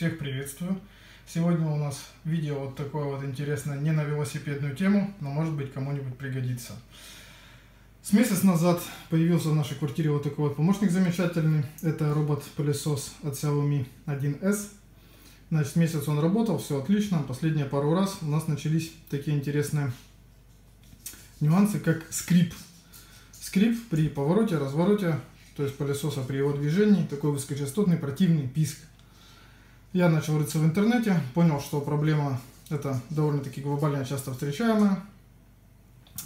Всех приветствую! Сегодня у нас видео вот такое вот интересное, не на велосипедную тему, но может быть кому-нибудь пригодится. С месяц назад появился в нашей квартире вот такой вот помощник замечательный. Это робот-пылесос от Xiaomi 1S. Значит, месяц он работал, все отлично. Последние пару раз у нас начались такие интересные нюансы, как скрип. Скрип при повороте, развороте, то есть пылесоса при его движении, такой высокочастотный противный писк. Я начал рыться в интернете, понял, что проблема это довольно-таки глобальная, часто встречаемая.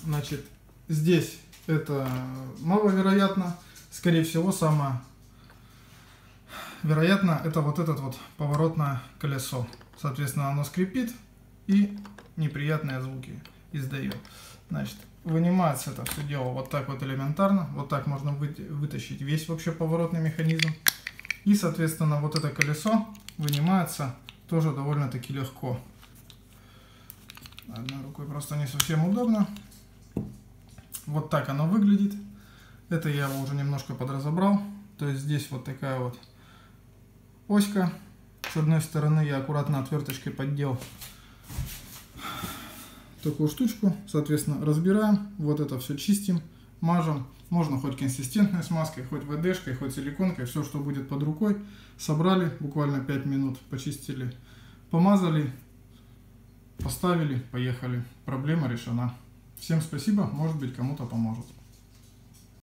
Значит, здесь это маловероятно. Скорее всего, самое вероятно, это вот это вот поворотное колесо. Соответственно, оно скрипит и неприятные звуки издает. Значит, вынимается это все дело вот так вот элементарно. Вот так можно вытащить весь вообще поворотный механизм. И, соответственно, вот это колесо вынимается тоже довольно-таки легко. Одной рукой просто не совсем удобно. Вот так оно выглядит. Это я его уже немножко подразобрал. То есть здесь вот такая вот оська. С одной стороны я аккуратно отверточкой поддел такую штучку. Соответственно, разбираем. Вот это все чистим, мажем. Можно хоть консистентной смазкой, хоть ВДшкой, хоть силиконкой. Все, что будет под рукой. Собрали, буквально 5 минут, почистили, помазали, поставили, поехали. Проблема решена. Всем спасибо, может быть, кому-то поможет.